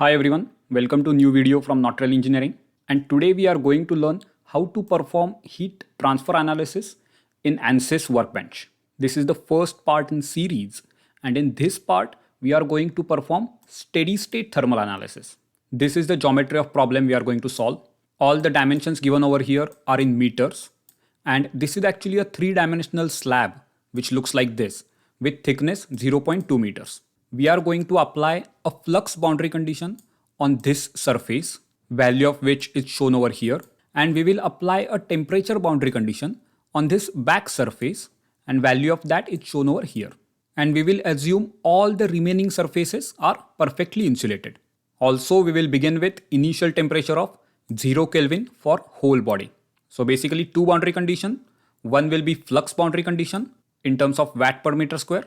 Hi everyone, welcome to new video from Natural Engineering, and today we are going to learn how to perform heat transfer analysis in ANSYS workbench. This is the first part in series, and in this part we are going to perform steady state thermal analysis. This is the geometry of problem we are going to solve. All the dimensions given over here are in meters, and this is actually a three-dimensional slab which looks like this with thickness 0.2 meters. We are going to apply a flux boundary condition on this surface, value of which is shown over here, and we will apply a temperature boundary condition on this back surface, and value of that is shown over here. And we will assume all the remaining surfaces are perfectly insulated. Also, we will begin with initial temperature of 0 Kelvin for whole body. So basically two boundary condition. One will be flux boundary condition in terms of watt per meter square,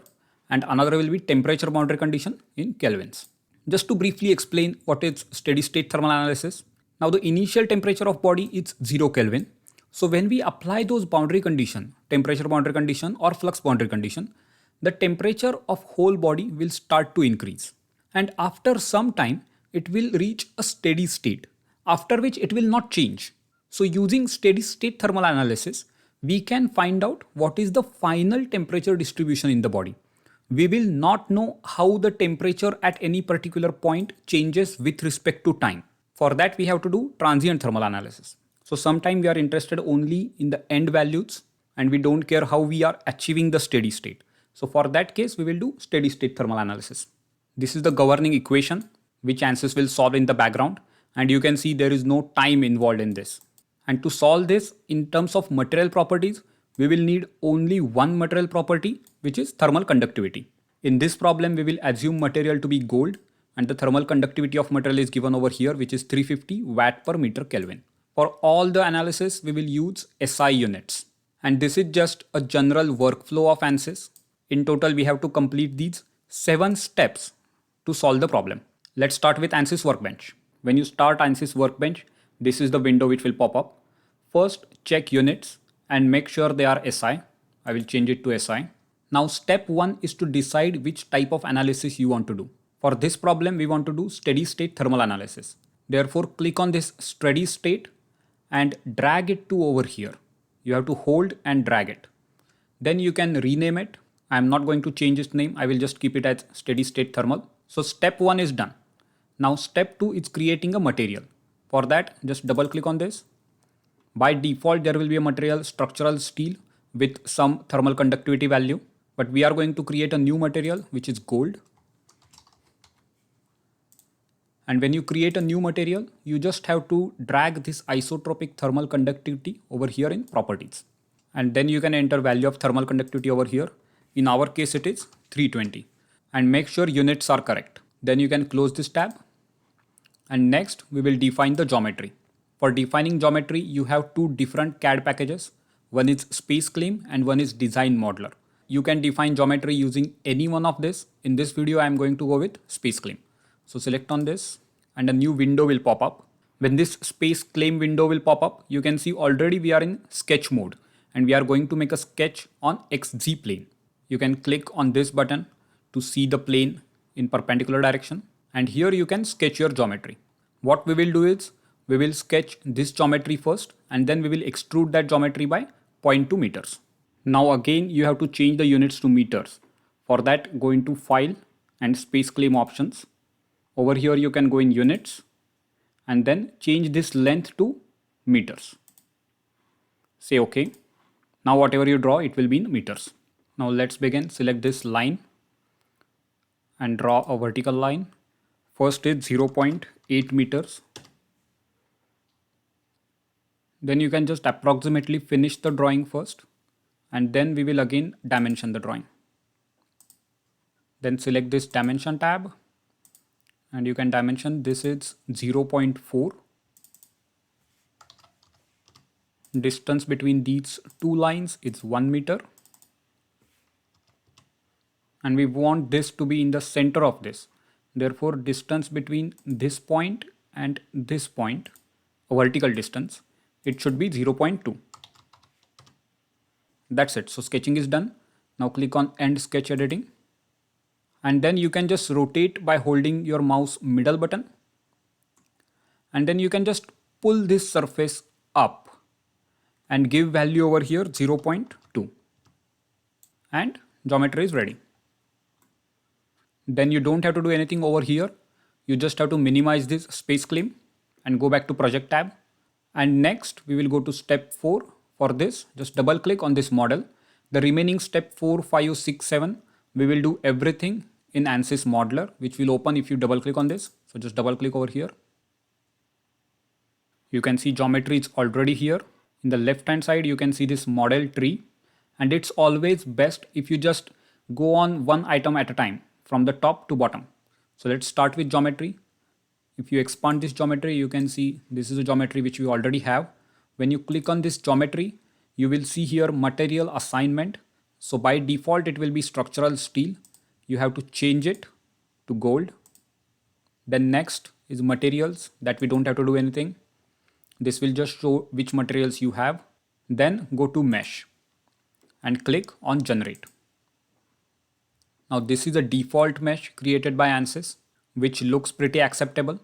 and another will be temperature boundary condition in kelvins. Just to briefly explain what is steady state thermal analysis. Now the initial temperature of body is 0 Kelvin. So when we apply those boundary condition, temperature boundary condition or flux boundary condition, the temperature of whole body will start to increase. And after some time, it will reach a steady state, after which it will not change. So using steady state thermal analysis, we can find out what is the final temperature distribution in the body. We will not know how the temperature at any particular point changes with respect to time. For that, we have to do transient thermal analysis. So sometimes we are interested only in the end values and we don't care how we are achieving the steady state. So for that case, we will do steady state thermal analysis. This is the governing equation which ANSYS will solve in the background, and you can see there is no time involved in this. And to solve this in terms of material properties, we will need only one material property, which is thermal conductivity. In this problem, we will assume material to be gold, and the thermal conductivity of material is given over here, which is 350 watt per meter Kelvin. For all the analysis, we will use SI units. And this is just a general workflow of ANSYS. In total, we have to complete these 7 steps to solve the problem. Let's start with ANSYS workbench. When you start ANSYS workbench, this is the window which will pop up. First, check units and make sure they are SI. I will change it to SI. Now step 1 is to decide which type of analysis you want to do. For this problem, we want to do steady state thermal analysis. Therefore, click on this steady state and drag it to over here. You have to hold and drag it. Then you can rename it. I am not going to change its name. I will just keep it as steady state thermal. So step 1 is done. Now step 2 is creating a material. For that, just double click on this. By default, there will be a material structural steel with some thermal conductivity value, but we are going to create a new material which is gold. And when you create a new material, you just have to drag this isotropic thermal conductivity over here in properties. And then you can enter value of thermal conductivity over here. In our case, it is 320. And make sure units are correct. Then you can close this tab. And next, we will define the geometry. For defining geometry, you have two different CAD packages. One is Space Claim and one is Design Modeler. You can define geometry using any one of this. In this video, I am going to go with Space Claim. So select on this and a new window will pop up. When this Space Claim window will pop up, you can see already we are in sketch mode and we are going to make a sketch on XZ plane. You can click on this button to see the plane in perpendicular direction. And here you can sketch your geometry. What we will do is, we will sketch this geometry first and then we will extrude that geometry by 0.2 meters. Now again, you have to change the units to meters. For that, go into File and Space Claim options. Over here, you can go in units and then change this length to meters. Say OK. Now whatever you draw, it will be in meters. Now let's begin. Select this line and draw a vertical line. First is 0.8 meters. Then you can just approximately finish the drawing first and then we will again dimension the drawing. Then select this dimension tab and you can dimension. This is 0.4. Distance between these two lines is 1 meter. And we want this to be in the center of this. Therefore, distance between this point and this point, a vertical distance, it should be 0.2. That's it. So sketching is done. Now click on End Sketch Editing. And then you can just rotate by holding your mouse middle button And then you can just pull this surface up and give value over here 0.2, and geometry is ready. Then you don't have to do anything over here. You just have to minimize this space claim and go back to project tab. And next we will go to step 4. For this, just double click on this model. The remaining step 4, 5, 6, 7, we will do everything in ANSYS modeler, which will open if you double click on this. So just double click over here. You can see geometry is already here. In the left hand side, you can see this model tree, and it's always best if you just go on one item at a time from the top to bottom. So let's start with geometry. If you expand this geometry, you can see this is a geometry which we already have. When you click on this geometry, you will see here material assignment. So by default, it will be structural steel. You have to change it to gold. Then next is materials, that we don't have to do anything. This will just show which materials you have. Then go to mesh and click on generate. Now this is a default mesh created by ANSYS, which looks pretty acceptable.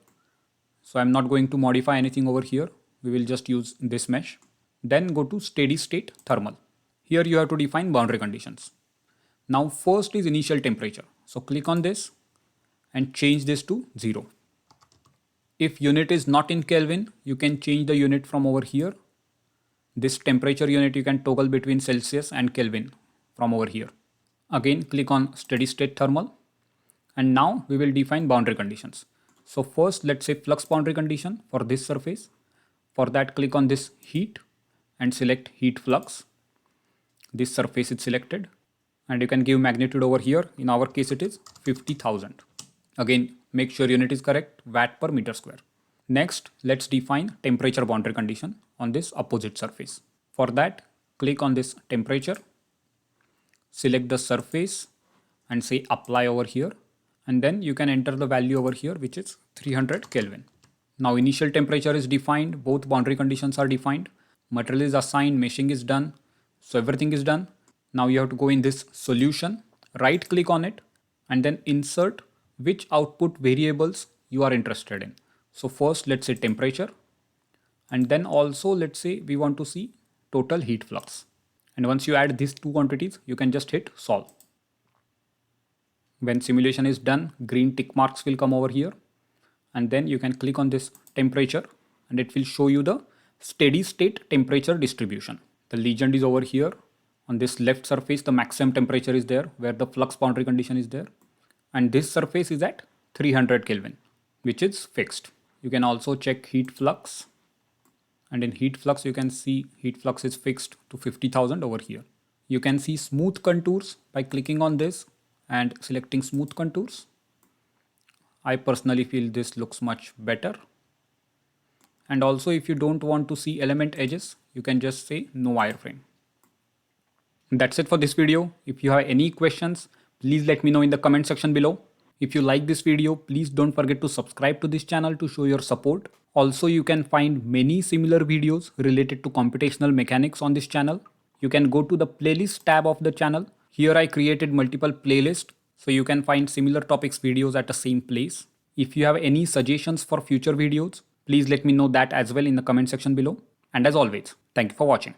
So I'm not going to modify anything over here. We will just use this mesh. Then go to steady state thermal. Here you have to define boundary conditions. Now first is initial temperature. So click on this and change this to 0. If unit is not in Kelvin, you can change the unit from over here. This temperature unit you can toggle between Celsius and Kelvin from over here. Again, click on steady state thermal. And now we will define boundary conditions. So first, let's say flux boundary condition for this surface. For that, click on this heat and select heat flux. This surface is selected, and you can give magnitude over here. In our case, it is 50,000. Again, make sure unit is correct, watt per meter square. Next, let's define temperature boundary condition on this opposite surface. For that, click on this temperature, select the surface and say apply over here. And then you can enter the value over here, which is 300 Kelvin. Now initial temperature is defined, both boundary conditions are defined, material is assigned, meshing is done, so everything is done. Now you have to go in this solution, right click on it, and then insert which output variables you are interested in. So first let's say temperature, and then also let's say we want to see total heat flux. And once you add these two quantities, you can just hit solve. When simulation is done, green tick marks will come over here, and then you can click on this temperature and it will show you the steady state temperature distribution. The legend is over here. On this left surface, the maximum temperature is there where the flux boundary condition is there. And this surface is at 300 Kelvin, which is fixed. You can also check heat flux. And in heat flux, you can see heat flux is fixed to 50,000 over here. You can see smooth contours by clicking on this and selecting smooth contours. I personally feel this looks much better. And also if you don't want to see element edges, you can just say no wireframe. That's it for this video. If you have any questions, please let me know in the comment section below. If you like this video, please don't forget to subscribe to this channel to show your support. Also, you can find many similar videos related to computational mechanics on this channel. You can go to the playlist tab of the channel. Here I created multiple playlists, so you can find similar topics videos at the same place. If you have any suggestions for future videos, please let me know that as well in the comment section below. And as always, thank you for watching.